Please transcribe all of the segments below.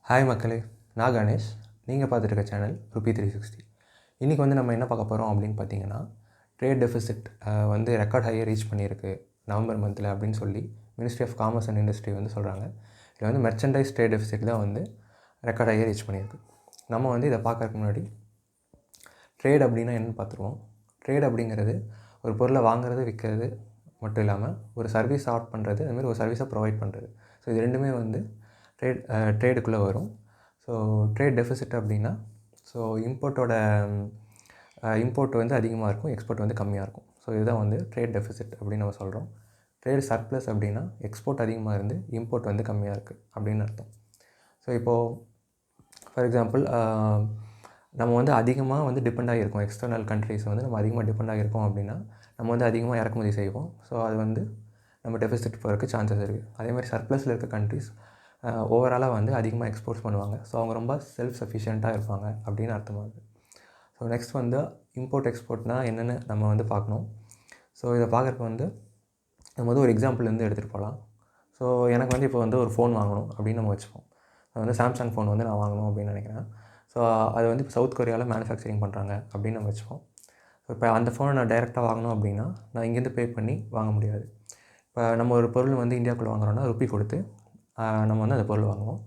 Hi மக்களே, நான் கணேஷ். நீங்கள் பார்த்துட்டு இருக்க சேனல் ருபி 360. இன்றைக்கி வந்து நம்ம என்ன பார்க்க போகிறோம் அப்படின்னு பார்த்தீங்கன்னா, ட்ரேட் டெஃபிசிட் வந்து ரெக்கார்ட் ஹையை ரீச் பண்ணியிருக்கு நவம்பர் மந்தில் அப்படின்னு சொல்லி ministry of commerce and industry வந்து சொல்கிறாங்க. இதில் வந்து மெர்ச்சன்டைஸ் ட்ரேட் டெஃபிசிட் தான் வந்து ரெக்கார்ட் ஹையை ரீச் பண்ணியிருக்கு. நம்ம வந்து இதை பார்க்கறதுக்கு முன்னாடி ட்ரேட் அப்படின்னா என்னென்னு பார்த்துருவோம். ட்ரேட் அப்படிங்கிறது ஒரு பொருளை வாங்குறது விற்கிறது மட்டும் இல்லாமல் ஒரு சர்வீஸ் ஆட் பண்ணுறது, அதுமாதிரி ஒரு சர்வீஸை ப்ரொவைட் பண்ணுறது. ஸோ இது ரெண்டுமே வந்து ட்ரேடுக்குள்ளே வரும். ஸோ ட்ரேட் டெஃபிசிட் அப்படின்னா இம்போர்ட் வந்து அதிகமாக இருக்கும், எக்ஸ்போர்ட் வந்து கம்மியாக இருக்கும். ஸோ இதுதான் வந்து ட்ரேட் டெஃபிசிட் அப்படின்னு நம்ம சொல்கிறோம். ட்ரேட் சர்ப்ளஸ் அப்படின்னா எக்ஸ்போர்ட் அதிகமாக இருந்து இம்போர்ட் வந்து கம்மியாக இருக்குது அப்படின்னு அர்த்தம். ஸோ இப்போது ஃபார் எக்ஸாம்பிள் நம்ம வந்து அதிகமாக வந்து டிபெண்ட் ஆகியிருக்கோம், எக்ஸ்டர்னல் கண்ட்ரிஸ் வந்து நம்ம அதிகமாக டிபெண்ட் ஆகியிருக்கோம் அப்படின்னா நம்ம வந்து அதிகமாக இறக்குமதி செய்வோம். ஸோ அது வந்து நம்ம டெஃபிசிட் போகிறதுக்கு சான்சஸ் இருக்குது. அதேமாதிரி சர்ப்ளஸில் இருக்க கண்ட்ரிஸ் ஓவராலாக வந்து அதிகமாக எக்ஸ்போர்ட்ஸ் பண்ணுவாங்க. ஸோ அவங்க ரொம்ப செல்ஃப் சஃபிஷியண்ட்டாக இருப்பாங்க அப்படின்னு அர்த்தமாகுது. ஸோ நெக்ஸ்ட் வந்து இம்போர்ட் எக்ஸ்போர்ட்னால் என்னென்னு நம்ம வந்து பார்க்கணும். ஸோ இதை பார்க்குறதுக்கு வந்து நம்ம வந்து ஒரு எக்ஸாம்பிள்லேருந்து எடுத்துகிட்டு போகலாம். ஸோ எனக்கு வந்து இப்போ வந்து ஒரு ஃபோன் வாங்கணும் அப்படின்னு நம்ம வச்சுப்போம். அது வந்து சாம்சங் ஃபோன் வந்து நான் வாங்கணும் அப்படின்னு நினைக்கிறேன். ஸோ அது வந்து இப்போ சவுத் கொரியாவில் மேனுஃபேக்சரிங் பண்ணுறாங்க அப்படின்னு நம்ம வச்சுப்போம். ஸோ இப்போ அந்த ஃபோனை நான் டைரெக்டாக வாங்கணும் அப்படின்னா நான் இங்கேருந்து பே பண்ணி வாங்க முடியாது. இப்போ நம்ம ஒரு பொருள் வந்து இந்தியாவுக்குள்ளே வாங்குறோன்னா ருப்பி கொடுத்து நம்ம வந்து அந்த பொருள் வாங்குவோம்.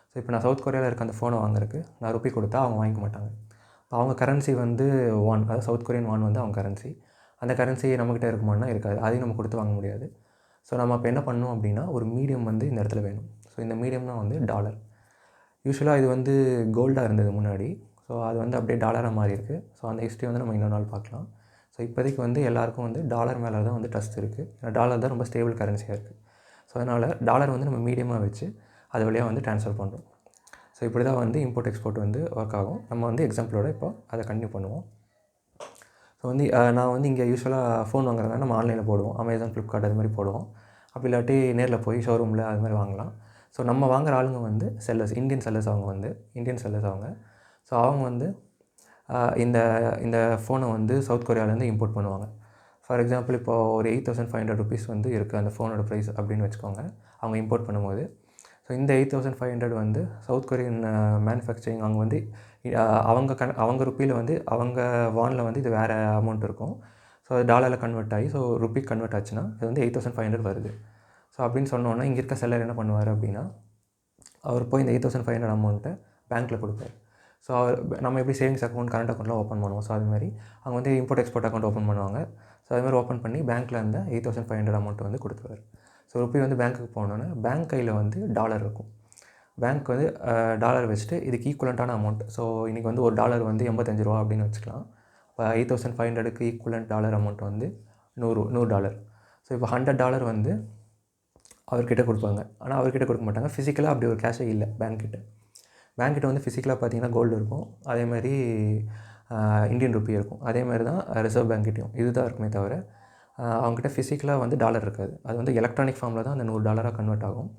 ஸோ இப்போ நான் சவுத் கொரியாவில் இருக்க அந்த ஃபோனை வாங்குறதுக்கு நான் ருப்பி கொடுத்தா அவங்க வாங்கிக்க மாட்டாங்க. இப்போ அவங்க கரன்சி வந்து வான், அதாவது சவுத் கொரியன் வான் வந்து அவங்க கரன்சி. அந்த கரன்சி நம்மக்கிட்ட இருக்குமானா இருக்காது, அதையும் நம்ம கொடுத்து வாங்க முடியாது. ஸோ நம்ம இப்போ என்ன பண்ணணும் அப்படின்னா ஒரு மீடியம் வந்து இந்த இடத்துல வேணும். ஸோ இந்த மீடியம்னா வந்து டாலர். யூஸ்வலாக இது வந்து கோல்டாக இருந்தது முன்னாடி. ஸோ அது வந்து அப்படியே டாலராக மாறி இருக்குது. ஸோ அந்த ஹிஸ்ட்ரி வந்து நம்ம இன்னொரு நாள் பார்க்கலாம். ஸோ இப்போதைக்கு வந்து எல்லாருக்கும் வந்து டாலர் மேலே தான் வந்து ட்ரஸ்ட் இருக்குது. ஏன்னா டாலர் தான் ரொம்ப ஸ்டேபிள் கரன்சியாக இருக்குது. ஸோ அதனால் டாலர் வந்து நம்ம மீடியமாக வச்சு அது வழியாக வந்து ட்ரான்ஸ்ஃபர் பண்ணுறோம். ஸோ இப்படி தான் வந்து இம்போர்ட் எக்ஸ்போர்ட் வந்து ஒர்க் ஆகும். நம்ம வந்து எக்ஸாம்பிளோட இப்போ அதை கண்டினியூ பண்ணுவோம். ஸோ வந்து நான் வந்து இங்கே யூஸ்வலாக ஃபோன் வாங்குறதுனா நம்ம ஆன்லைனில் போடுவோம், அமேசான், ஃப்ளிப்கார்ட் அது மாதிரி போடுவோம். அப்படி இல்லாட்டி நேரில் போய் ஷோரூமில் அது மாதிரி வாங்கலாம். ஸோ நம்ம வாங்குகிற ஆளுங்க வந்து செல்லர்ஸ், இந்தியன் செல்லர்ஸ் அவங்க. ஸோ அவங்க வந்து இந்த இந்த ஃபோனை வந்து சவுத் கொரியாவிலேருந்து இம்போர்ட் பண்ணுவாங்க. ஃபார் எக்ஸாம்பிள் இப்போ ஒரு 8500 ருபீஸ் வந்து இருக்குது அந்த ஃபோனோட ப்ரைஸ் அப்படின்னு வச்சுக்கோங்க, அவங்க இம்போர்ட் பண்ணும்போது. ஸோ இந்த 8500 வந்து சவுத் கொரியன் மேனுஃபேக்சரிங் அவங்க வந்து அவங்க ருப்பியில் வந்து அவங்க வானில் வந்து இது வேறு அமௌண்ட் இருக்கும். ஸோ அது டாலரில் கன்வெர்ட் ஆகி ஸோ ருப்பி கன்வெர்ட் ஆச்சுன்னா இது வந்து 8500 வருது. ஸோ அப்படின்னு சொன்னோன்னா இங்கே இருக்க செல்லர் என்ன பண்ணுவார் அப்படின்னா அவர் போய் இந்த 8500 அமௌண்ட்டை பேங்க்கில் கொடுப்பார். ஸோ நம்ம எப்படி சேவிங்ஸ் அக்கௌண்ட், கரண்ட் அக்கௌண்ட்லாம் ஓப்பன் பண்ணுவோம். ஸோ அதுமாதிரி அவங்க வந்து இம்போர்ட் எக்ஸ்போர்ட் அக்கௌண்ட் ஓப்பன் பண்ணுவாங்க. ஸோ அதுமாதிரி ஓப்பன் பண்ணி பேங்க்கில் அந்த 8500 அமௌண்ட் வந்து கொடுத்துருவார். ஸோ ருப்பி வந்து பேங்க்குக்கு போனோன்னே பேங்க் கையில் வந்து டாலர் இருக்கும். பேங்க் வந்து டாலர் வச்சுட்டு இதுக்கு ஈக்குவலண்ட்டான அமௌண்ட். ஸோ இன்றைக்கி வந்து ஒரு டாலர் வந்து 85 ரூபா அப்படின்னு வச்சுக்கலாம். இப்போ 8500க்கு ஈக்குவலண்ட் டாலர் அமௌண்ட் வந்து $100. ஸோ இப்போ $100 வந்து அவர்கிட்ட கொடுப்பாங்க. ஆனால் அவர்கிட்ட கொடுக்க மாட்டாங்க. ஃபிசிக்கலாக அப்படி ஒரு கேஷே இல்லை பேங்க்கிட்ட வந்து ஃபிசிக்கலாக பார்த்தீங்கன்னா கோல்டு இருக்கும், அதேமாதிரி இந்தியன் ருப்பி இருக்கும். அதேமாதிரி தான் ரிசர்வ் பேங்க்கிட்டையும் இதுதான் இருக்குமே தவிர அவங்ககிட்ட ஃபிசிக்கலாக வந்து டாலர் இருக்காது. அது வந்து எலக்ட்ரானிக் ஃபார்மில் தான் அந்த $100 கன்வெர்ட் ஆகும்.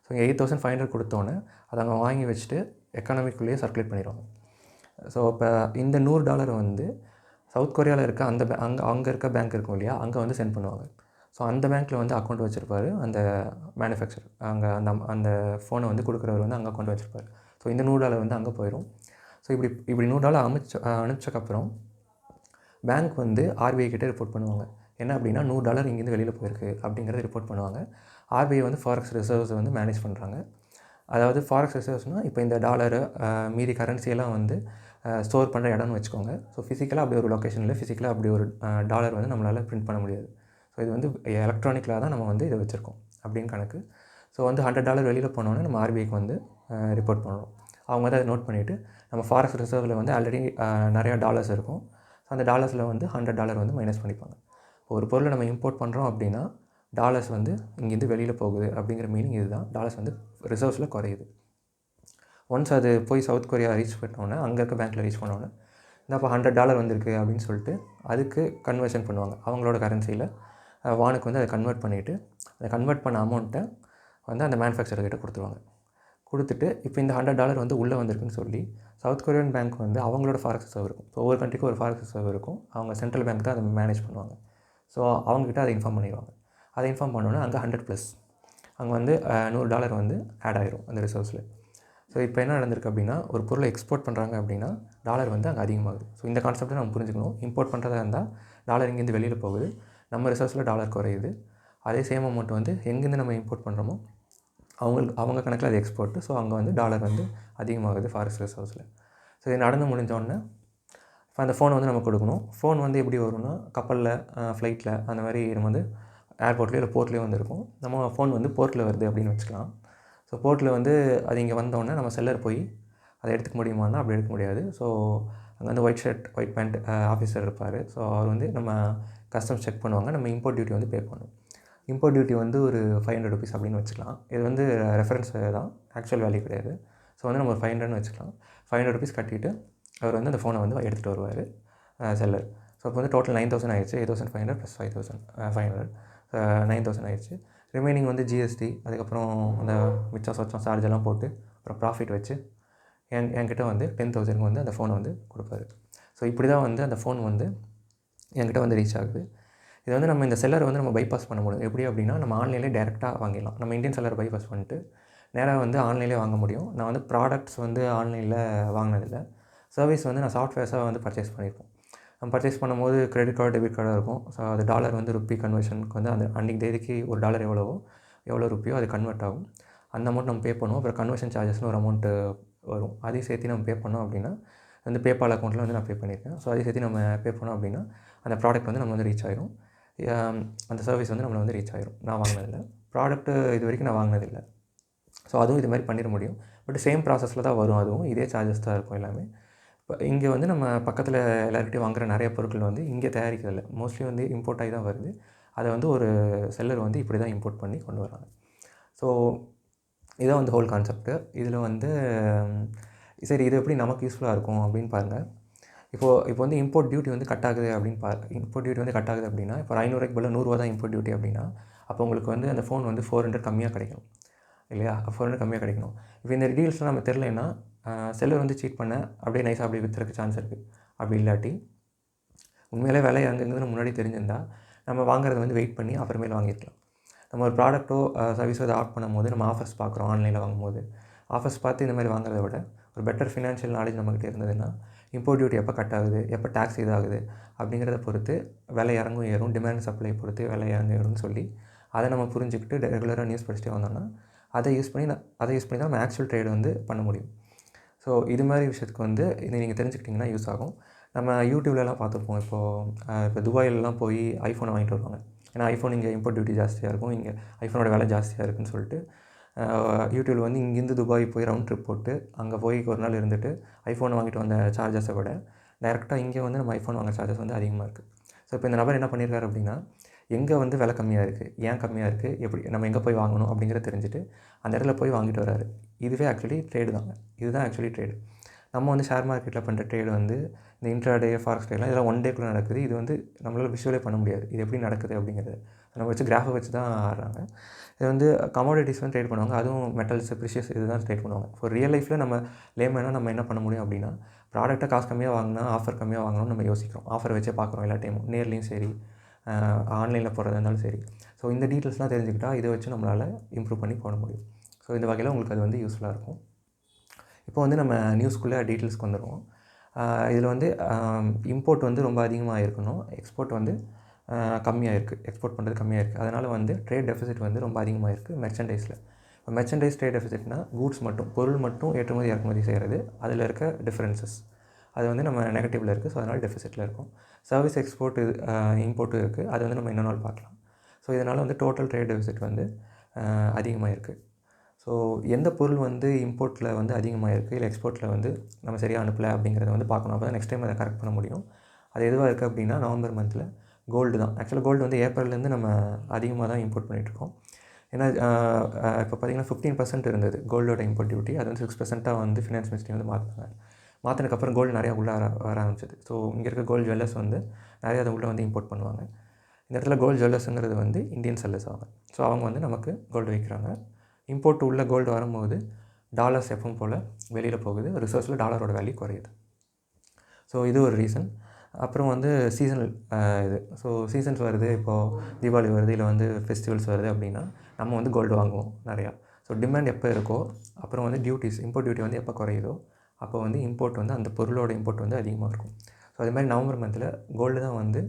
ஸோ 8500 கொடுத்தோன்னே அதை அவங்க வாங்கி வச்சுட்டு எக்கானமிக்குள்ளேயே சர்க்குலேட் பண்ணிடுவாங்க. ஸோ இப்போ இந்த $100 வந்து சவுத் கொரியாவில் இருக்க அங்கே இருக்க பேங்க் இருக்கும் இல்லையா, அங்கே வந்து சென்ட் பண்ணுவாங்க. ஸோ அந்த பேங்க்கில் வந்து அக்கௌண்ட் வச்சுருப்பார் அந்த மேனுஃபேக்சரர், அங்கே அந்த ஃபோனை வந்து கொடுக்குறவர் வந்து அங்கே அக்கௌண்ட் வச்சுருப்பார். ஸோ இந்த $100 வந்து அங்கே போயிடும். ஸோ இப்படி $100 அனுப்பிச்சக்கப்புறம் பேங்க் வந்து ஆர்பிஐ கிட்டே ரிப்போர்ட் பண்ணுவாங்க. என்ன அப்படின்னா $100 இங்கேருந்து வெளியில் போயிருக்கு அப்படிங்கிறத ரிப்போர்ட் பண்ணுவாங்க. ஆர்பிஐ வந்து ஃபாரெக்ஸ் ரிசர்வ்ஸை வந்து மேனேஜ் பண்ணுறாங்க. அதாவது ஃபாரெக்ஸ் ரிசர்வ்ஸ்னால் இப்போ இந்த டாலரு மீதி கரன்சியெல்லாம் வந்து ஸ்டோர் பண்ணுற இடம்னு வச்சுக்கோங்க. ஸோ ஃபிசிக்கலாக அப்படி ஒரு லொக்கேஷனில் ஃபிசிக்கலாக அப்படி ஒரு டாலர் வந்து நம்மளால் பிரிண்ட் பண்ண முடியாது. ஸோ இது வந்து எலக்ட்ரானிக்கில் தான் நம்ம வந்து இதை வச்சுருக்கோம் அப்படின்னு கணக்கு. ஸோ வந்து $100 வெளியில் போனோன்னே நம்ம ஆர்பிஐக்கு வந்து ரிப்போர்ட் பண்ணுறோம். அவங்க வந்து அதை நோட் பண்ணிவிட்டு நம்ம ஃபாரெக்ஸ் ரிசர்வில் வந்து ஆல்ரெடி நிறையா டாலர்ஸ் இருக்கும். ஸோ அந்த டாலர்ஸில் வந்து $100 வந்து மைனஸ் பண்ணிப்பாங்க. இப்போ ஒரு பொருளை நம்ம இம்போர்ட் பண்ணுறோம் அப்படின்னா டாலர்ஸ் வந்து இங்கேருந்து வெளியில் போகுது அப்படிங்கிற மீனிங் இதுதான். டாலர்ஸ் வந்து ரிசர்வ்ஸில் குறையுது. ஒன்ஸ் அது போய் சவுத் கொரியா ரீச் பண்ணோன்னே, அங்கே இருக்க பேங்க்கில் ரீச் பண்ணோன்னே இந்த இப்போ $100 வந்திருக்கு அப்படின்னு சொல்லிட்டு அதுக்கு கன்வர்ஷன் பண்ணுவாங்க. அவங்களோட கரன்சியில் வானுக்கு வந்து அதை கன்வெர்ட் பண்ணிவிட்டு அதை கன்வெர்ட் பண்ண அமௌண்ட்டை வந்து அந்த மேனுஃபேக்சர்கிட்ட கொடுத்துருவாங்க. கொடுத்துட்டு இப்போ இந்த $100 வந்து உள்ளே வந்திருக்குன்னு சொல்லி சவுத் கொரியன் பேங்க் வந்து அவங்களோட ஃபாரெக்ஸ் ரிசர்வ் இருக்கும். ஸோ ஒவ்வொரு கண்ட்ரிக்கும் ஒரு ஃபாரெக்ஸ் ரிசர்வ் இருக்கும். அவங்க சென்ட்ரல் பேங்க் தான் அதை மேனேஜ் பண்ணுவாங்க. ஸோ அவங்ககிட்ட அதை இன்ஃபார்ம் பண்ணிடுவாங்க. அதை இன்ஃபார்ம் பண்ணோன்னே அங்கே 100+ அங்கே வந்து $100 வந்து ஆட் ஆகிரும் அந்த ரிசர்வ்ஸில். ஸோ இப்போ என்ன நடந்திருக்கு அப்படின்னா, ஒரு பொருளை எக்ஸ்போர்ட் பண்ணுறாங்க அப்படின்னா டாலர் வந்து அங்கே அதிகமாகுது. ஸோ இந்த கான்செப்ட்டை நம்ம புரிஞ்சுக்கணும். இம்போர்ட் பண்ணுறதா இருந்தால் டாலர் இங்கேருந்து வெளியில் போகுது, நம்ம ரிசர்வ்ஸில் டாலர் குறையுது. அதே சேம் அமௌண்ட் வந்து எங்கேருந்து நம்ம இம்போர்ட் பண்ணுறோமோ அவங்க கணக்கில் அது எக்ஸ்போர்ட்டு. ஸோ அங்கே வந்து டாலர் வந்து அதிகமாகுது ஃபாரெக்ஸ் ரிசர்வ்ஸில். ஸோ இது நடந்து முடிஞ்சோடனே இப்போ அந்த ஃபோனை வந்து நம்ம கொடுக்கணும். ஃபோன் வந்து எப்படி வரும்னா, கப்பலில், ஃப்ளைட்டில் அந்த மாதிரி நம்ம வந்து ஏர்போர்ட்லேயோ இல்லை போர்ட்லேயோ வந்து இருக்கும். நம்ம ஃபோன் வந்து போர்ட்டில் வருது அப்படின்னு வச்சுக்கலாம். ஸோ போர்ட்டில் வந்து அது இங்கே வந்தோடனே நம்ம செல்லர் போய் அதை எடுத்துக்க முடியுமான்னா அப்படி எடுக்க முடியாது. ஸோ அங்கே வந்து white shirt white pant officer இருப்பார். ஸோ அவர் வந்து நம்ம கஸ்டம்ஸ் செக் பண்ணுவாங்க. நம்ம இம்போர்ட் டியூட்டி வந்து பே பண்ணணும். இம்போர்ட் டியூட்டி வந்து ஒரு ₹500 அப்படின்னு வச்சுக்கலாம். இது வந்து ரெஃபரன்ஸ் தான், ஆக்சுவல் வேல்யூ கிடையாது. ஸோ வந்து நம்ம ஒரு 500ன்னு வச்சுக்கலாம். ₹500 கட்டிட்டு அவர் வந்து அந்த ஃபோனை வந்து எடுத்துகிட்டு வருவார், செல்லர். ஸோ இப்போ வந்து டோட்டல் 9000 ஆயிடுச்சு. 8500 ப்ளஸ் 5500 9000 ஆயிடுச்சு. ரிமைனிங் வந்து ஜிஎஸ்டி, அதுக்கப்புறம் அந்த மிச்சம் சொச்சம் சார்ஜ் எல்லாம் போட்டு அப்புறம் ப்ராஃபிட் வச்சு என்கிட்ட வந்து 10,000 வந்து அந்த ஃபோனை வந்து கொடுப்பாரு. ஸோ இப்படி தான் வந்து அந்த ஃபோன் வந்து என்கிட்ட வந்து ரீச் ஆகுது. இது வந்து நம்ம இந்த செல்லரை வந்து நம்ம பைபாஸ் பண்ண முடியும். எப்படி அப்படின்னா, நம்ம ஆன்லைன்லேயே டேரெக்டாக வாங்கிடலாம். நம்ம இந்தியன் செல்லரை பைபாஸ் பண்ணிட்டு நேராக வந்து ஆன்லைன்லேயே வாங்க முடியும். நான் வந்து ப்ராடக்ட்ஸ் வந்து ஆன்லைனில் வாங்கினதில்லை. சர்வீஸ் வந்து நான் சாஃப்ட்வேர்ஸாக வந்து பர்ச்சேஸ் பண்ணியிருப்போம். நம்ம பர்ச்சேஸ் பண்ணும்போது கிரெடிட் கார்டு, டெபிட் கார்டாக இருக்கும். ஸோ அது டாலர் வந்து ருப்பி கன்வர்ஷனுக்கு வந்து அந்த அன்றைக்கி தேதிக்கு ஒரு டாலர் எவ்வளோ ருப்பியோ அது கன்வெர்ட் ஆகும். அந்த அமௌண்ட் நம்ம பே பண்ணுவோம். அப்புறம் கன்வர்ஷன் சார்ஜஸ்னு ஒரு அமௌண்ட்டு வரும். அதையும் சேர்த்து நம்ம பே பண்ணோம் அப்படின்னா, வந்து பேபால் அக்கௌண்ட்டில் வந்து நான் பே பண்ணியிருக்கேன். ஸோ அதையும் சேர்த்து நம்ம பே பண்ணோம் அப்படின்னா அந்த ப்ராடக்ட் வந்து நம்ம வந்து ரீச் ஆயிரும். அந்த சர்வீஸ் வந்து நம்மளை வந்து ரீச் ஆயிரும். நான் வாங்கினதில்லை. ப்ராடக்ட்டு இது வரைக்கும் நான் வாங்கினதில்லை. ஸோ அதுவும் இது மாதிரி பண்ணிட முடியும். பட் சேம் ப்ராசஸில் தான் வரும். அதுவும் இதே சார்ஜஸ் தான் இருக்கும் எல்லாமே. இப்போ இங்கே வந்து நம்ம பக்கத்தில் எல்லார்கிட்டையும் வாங்குகிற நிறைய பொருட்கள் வந்து இங்கே தயாரிக்கிறதில்ல. மோஸ்ட்லி வந்து இம்போர்ட் ஆகி தான் வருது. அதை வந்து ஒரு செல்லர் வந்து இப்படி தான் இம்போர்ட் பண்ணி கொண்டு வராங்க. ஸோ இதுதான் வந்து ஹோல் கான்செப்ட்டு. இதில் வந்து சரி இது எப்படி நமக்கு யூஸ்ஃபுல்லாக இருக்கும் அப்படின்னு பாருங்கள். இப்போ வந்து இம்போர்ட் டியூட்டி வந்து கட் ஆகுது அப்படின்னு இம்போர்ட் டியூட்டி வந்து கட் ஆகுது அப்படின்னா, இப்போ ஒரு ₹500 பதிலா ₹100 தான் இம்போர்ட் டியூட்டி அப்படின்னா, அப்போ உங்களுக்கு வந்து அந்த ஃபோன் வந்து 400 கம்மியாக கிடைக்கும் இல்லையா? 400 கம்மியாக கிடைக்கணும். இப்போ இந்த டீல்ஸ்லாம் நம்ம தெரிலனா, செல்லர் வந்து சீட் பண்ண அப்படியே நைஸாக அப்படியே விற்றுறதுக்கு சான்ஸ் இருக்குது. அப்படி இல்லாட்டி உண்மையிலே விலை அங்கேருந்து முன்னாடி தெரிஞ்சிருந்தா நம்ம வாங்குறத வந்து வெயிட் பண்ணி அப்புறமேல் வாங்கியிருக்கலாம். நம்ம ஒரு ப்ராடக்ட்டோ சர்வீஸோ இதை ஆட் பண்ணும்போது நம்ம ஆஃபர்ஸ் பார்க்குறோம். ஆன்லைனில் வாங்கும்போது ஆஃபர்ஸ் பார்த்து இந்த மாதிரி வாங்குறத விட ஒரு பெட்டர் ஃபினான்ஷியல் நாலேஜ் நம்மகிட்ட இருந்ததுன்னா, இம்போர்ட் டியூட்டி எப்போ கட் ஆகுது, எப்போ டேக்ஸ் இதாகுது அப்படிங்கிறத பொறுத்து விலை இறங்கும் ஏறும், டிமாண்ட் சப்ளை பொறுத்து விலை இறங்கும் ஏறும்னு சொல்லி அதை நம்ம புரிஞ்சுக்கிட்டு ரெகுலராக நியூஸ் படிச்சுட்டே வந்தோம்னா அதை யூஸ் பண்ணி தான் நம்ம ஆக்சுவல் ட்ரேட் வந்து பண்ண முடியும். ஸோ இது மாதிரி விஷயத்துக்கு வந்து இதை நீங்கள் தெரிஞ்சுக்கிட்டிங்கன்னா யூஸ் ஆகும். நம்ம யூடியூப்லலாம் பார்த்துருப்போம். இப்போ துபாயிலலாம் போய் ஐஃபோனை வாங்கிட்டு வருவாங்க. ஏன்னா ஐஃபோன் இங்கே இம்போர்ட் டியூட்டி ஜாஸ்தியாக இருக்கும், இங்கே ஐஃபோனோட விலை ஜாஸ்தியாக இருக்குதுன்னு சொல்லிட்டு யூடியூப்பில் வந்து இங்கேருந்து துபாய் போய் ரவுண்ட் ட்ரிப் போட்டு அங்கே போய் ஒரு நாள் இருந்துட்டு ஐஃபோனை வாங்கிட்டு வந்த சார்ஜஸை விட டைரெக்டாக இங்கே வந்து நம்ம ஐஃபோன் வாங்குற சார்ஜஸ் வந்து அதிகமாக இருக்குது. ஸோ இப்போ இந்த நபர் என்ன பண்ணியிருக்காரு அப்படின்னா, எங்கே வந்து விலை கம்மியாக இருக்குது, ஏன் கம்மியாக இருக்குது, எப்படி நம்ம எங்கே போய் வாங்கணும் அப்படிங்கிறத தெரிஞ்சுட்டு அந்த இடத்துல போய் வாங்கிட்டு வராரு. இதுவே ஆக்சுவலி ட்ரேடு தாங்க. இதுதான் ஆக்சுவலி ட்ரேடு. நம்ம வந்து ஷேர் மார்க்கெட்டில் பண்ணுற ட்ரேடு வந்து இந்த இன்ட்ராடே, ஃபாரெக்ஸ் ட்ரேட்லாம் இதெல்லாம் ஒன் டேக்குள்ளே நடக்குது. இது வந்து நம்மளால் விஷுவலே பண்ண முடியாது. இது எப்படி நடக்குது அப்படிங்கிறது நம்ம வச்சு கிராஃபை வச்சு தான் ஆடுறாங்க. இது வந்து கமாடிட்டிஸ் வந்து ட்ரேட் பண்ணுவாங்க. அதுவும் மெட்டல்ஸ், ப்ரிஷியஸ் இதுதான் ட்ரேட் பண்ணுவாங்க. ஃபார் ரியல் லைஃப்பில் நம்ம லேமேனாக நம்ம என்ன பண்ண முடியும் அப்படின்னா, ப்ராடக்ட்டை காசு கம்மியாக வாங்கினா ஆஃபர் கம்மியாக வாங்கணும்னு நம்ம யோசிக்கிறோம். ஆஃபர் வச்சே பார்க்குறோம் எல்லா டைமும், நேர்லேயும் சரி, ஆன்லைனில் போடுறதா இருந்தாலும் சரி. ஸோ இந்த டீட்டெயில்ஸ்லாம் தெரிஞ்சுக்கிட்டால் இதை வச்சு நம்மளால் இம்ப்ரூவ் பண்ணி போட முடியும். ஸோ இந்த வகையில் உங்களுக்கு அது வந்து யூஸ்ஃபுல்லாக இருக்கும். இப்போ வந்து நம்ம நியூஸ்க்குள்ளே டீட்டெயில்ஸ்க்கு வந்துடுவோம். இதில் வந்து இம்போர்ட் வந்து ரொம்ப அதிகமாக இருக்கணும், எக்ஸ்போர்ட் வந்து கம்மியாக இருக்குது, எக்ஸ்போர்ட் பண்ணுறது கம்மியாக இருக்குது. அதனால் வந்து ட்ரேட் டெஃபிசிட் வந்து ரொம்ப அதிகமாக இருக்குது மெர்ச்சன்டைஸில். இப்போ மெர்ச்சன்டைஸ் ட்ரேட் டெஃபிசிட்னா கூட்ஸ் மட்டும், பொருள் மட்டும் ஏற்றுமதி இறக்குமதி செய்கிறது, அதில் இருக்க டிஃப்ரென்சஸ் அது வந்து நம்ம நெகட்டிவில் இருக்குது. ஸோ அதனால் டெஃபிசிட்டில் இருக்கும். சர்வீஸ் எக்ஸ்போர்ட் இம்போர்ட்டும் இருக்குது. அது வந்து நம்ம இன்னொரு நாள் பார்க்கலாம். ஸோ இதனால் வந்து டோட்டல் ட்ரேட் டெஃபிசிட் வந்து அதிகமாக இருக்குது. ஸோ எந்த பொருள் வந்து இம்போர்ட்டில் வந்து அதிகமாக இருக்குது, இல்லை எக்ஸ்போர்ட்டில் வந்து நம்ம சரியாக அனுப்பலை அப்படிங்கிறத வந்து பார்க்கணும். அப்போ தான் நெக்ஸ்ட் டைம் அதை கரெக்ட் பண்ண முடியும். அது எதுவாக இருக்குது அப்படின்னா, நவம்பர் மந்தில் கோல்டு தான். ஆக்சுவலாக கோல்டு வந்து ஏப்ரல்லேருந்து நம்ம அதிகமாக தான் இம்போர்ட் பண்ணிகிட்ருக்கோம். ஏன்னா இப்போ பார்த்திங்கன்னா 15% இருந்தது கோல்டோட இம்போர்ட் டியூட்டி. அது வந்து 6% வந்து ஃபினான்ஸ் மினிஸ்ட்ரி வந்து மாற்றினாங்க. மாற்றினதுக்கப்புறம் கோல்டு நிறையா உள்ளே வர ஆரம்பிச்சது. ஸோ இங்கே இருக்க கோல்டு ஜுவல்லர்ஸ் வந்து நிறையா அதை உள்ளே வந்து இம்போர்ட் பண்ணுவாங்க. இந்த இடத்துல கோல்டு ஜுவல்லர்ஸுங்கிறது வந்து இந்தியன் செல்லர்ஸ் ஆகும். ஸோ அவங்க வந்து நமக்கு கோல்டு விற்கிறாங்க. இம்போர்ட் உள்ள கோல்டு வரும்போது டாலர்ஸ் எப்பவும் போல் வெளியில் போகுது, ரிசர்வ்ஸில் டாலரோட வேல்யூ குறையுது. ஸோ இது ஒரு ரீசன். அப்புறம் வந்து சீசனல் இது. ஸோ சீசன்ஸ் வருது, இப்போது தீபாவளி வருது, இல்லை வந்து ஃபெஸ்டிவல்ஸ் வருது அப்படின்னா நம்ம வந்து கோல்டு வாங்குவோம் நிறையா. ஸோ ஸோ டிமாண்ட் எப்போ இருக்கோ அப்புறம் வந்து டியூட்டிஸ் இம்போர்ட் டியூட்டி வந்து எப்போ குறையுதோ அப்போ வந்து இம்போர்ட் வந்து அந்த பொருளோட இம்போர்ட் வந்து அதிகமாக இருக்கும். ஸோ அதே மாதிரி நவம்பர் மந்தில் கோல்டு தான் வந்து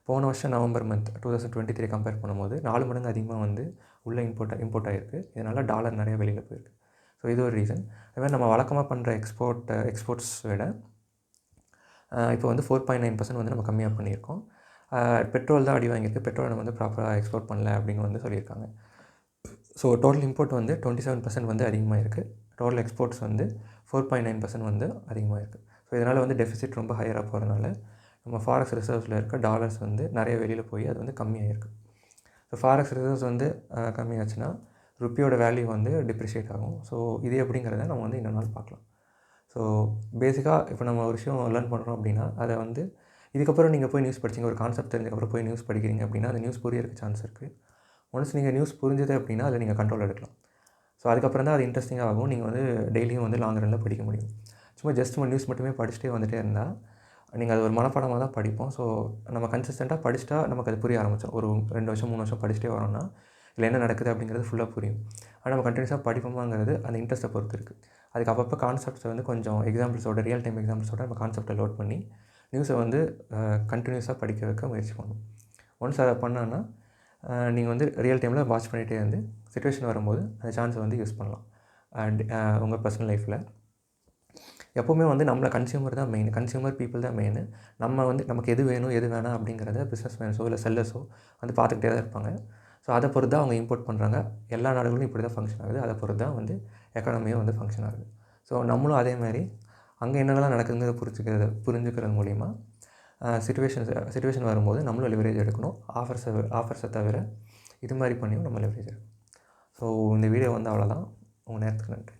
போன வருஷம் நவம்பர் மந்த் 2023 கம்பேர் பண்ணும்போது 4 மடங்கு அதிகமாக வந்து உள்ள இம்போர்ட் ஆகிருக்கு. இதனால் டாலர் நிறைய வெளியில் போயிருக்கு. ஸோ இது ஒரு ரீசன். அதுமாதிரி நம்ம வழக்கமாக பண்ணுற எக்ஸ்போர்ட்ஸ் விட இப்போ வந்து 4.9% வந்து நம்ம கம்மியாக பண்ணியிருக்கோம். பெட்ரோல் தான் அடி வாங்கியிருக்கு. பெட்ரோலை நம்ம வந்து ப்ராப்பராக எக்ஸ்போர்ட் பண்ணல அப்படின்னு வந்து சொல்லியிருக்காங்க. ஸோ டோட்டல் இம்போர்ட் வந்து 27% வந்து அதிகமாக இருக்குது. டோட்டல் எக்ஸ்போர்ட்ஸ் வந்து 4.9% வந்து அதிகமாக இருக்குது. ஸோ இதனால் வந்து டெஃபிசிட் ரொம்ப ஹையராக போகிறதுனால நம்ம ஃபாரெக்ஸ் ரிசர்வ்ஸில் இருக்க டாலர்ஸ் வந்து நிறைய வெளியில் போய் அது வந்து கம்மியாகிருக்கு. ஸோ ஃபாரெக்ஸ் ரிசர்வ்ஸ் வந்து கம்மியாச்சுன்னா ருப்பியோட வேல்யூ வந்து டிப்ரிஷியேட் ஆகும். ஸோ இது எப்படிங்கிறத நம்ம வந்து இன்னொரு நாள் பார்க்கலாம். ஸோ பேசிக்காக இப்போ நம்ம ஒரு விஷயம் லேர்ன் பண்ணுறோம் அப்படின்னா அதை வந்து இதுக்கப்புறம் நீங்கள் போய் நியூஸ் படிச்சிங்க, ஒரு கான்செப்ட் தெரிஞ்சதுக்கப்புறம் போய் நியூஸ் படிக்கிறீங்க அப்படின்னா அந்த நியூஸ் புரியறதுக்கு சான்ஸ் இருக்குது. ஒன்ஸ் நீங்கள் நியூஸ் புரிஞ்சது அப்படின்னா அதில் நீங்கள் கண்ட்ரோல் எடுக்கலாம். ஸோ அதுக்கப்புறம் தான் அது இன்ட்ரெஸ்டிங்காக ஆகும். நீங்கள் வந்து டெய்லியும் வந்து லாங் ரனில் படிக்க முடியும். சும்மா ஜஸ்ட் நம்ம நியூஸ் மட்டுமே படிச்சுட்டே வந்துகிட்டே இருந்தால் நீங்கள் அது ஒரு மனப்பாடமாக தான் படிப்போம். ஸோ நம்ம கன்சிஸ்டண்ட்டாக படிச்சுட்டா நமக்கு அது புரிய ஆரம்பிச்சோம். ஒரு 2 வருஷம் 3 வருஷம் படிச்சுட்டே வரோம்னா இல்லை என்ன நடக்குது அப்படிங்கிறது ஃபுல்லாக புரியும். ஆனால் நம்ம கண்டினியூஸாக படிப்போமாங்கிறது அந்த இன்ட்ரெஸ்ட்டை பொறுத்து இருக்குது. அதுக்கு அப்பப்போ கான்செப்ட்ஸை வந்து கொஞ்சம் எக்ஸாம்பிள்ஸோட ரியல் டைம் எக்ஸாம்பிள்ஸோட நம்ம கான்செப்டை லோட் பண்ணி நியூஸை வந்து கண்டினியூஸாக படிக்க வைக்க முயற்சி பண்ணணும். ஒன்ஸ் அதை பண்ணோன்னா நீங்கள் வந்து ரியல் டைமில் வாட்ச் பண்ணிகிட்டே இருந்து சிச்சுவேஷன் வரும்போது அந்த சான்ஸை வந்து யூஸ் பண்ணலாம். அண்ட் உங்கள் பர்சனல் லைஃப்பில் எப்போவுமே வந்து நம்மளை கன்சியூமர் தான் மெயின், கன்சியூமர் பீப்புள் தான் மெயின். நம்ம வந்து நமக்கு எது வேணும் எது வேணாம் அப்படிங்கிறத பிஸ்னஸ் மேன்ஸோ இல்லை செல்லர்ஸோ வந்து பார்த்துக்கிட்டே தான் இருப்பாங்க. ஸோ அதை பொறுத்து தான் அவங்க இம்போர்ட் பண்ணுறாங்க. எல்லா நாடுகளும் இப்படி தான் ஃபங்க்ஷன் ஆகுது. அதை பொறுத்து தான் வந்து எக்கானமியும் வந்து ஃபங்க்ஷன் ஆகுது. ஸோ நம்மளும் அதே மாதிரி அங்கே என்னென்னலாம் நடக்குதுங்கிறத புரிஞ்சுக்கிறது மூலிமா சிச்சுவேஷன் வரும்போது நம்மளும் லிவரேஜ் எடுக்கணும். ஆஃபர்ஸை தவிர இது மாதிரி பண்ணியும் நம்ம லிவரேஜ் எடுக்கணும். ஸோ இந்த வீடியோ வந்து அவ்வளோதான். உங்கள் நேரத்துக்கு நன்றி.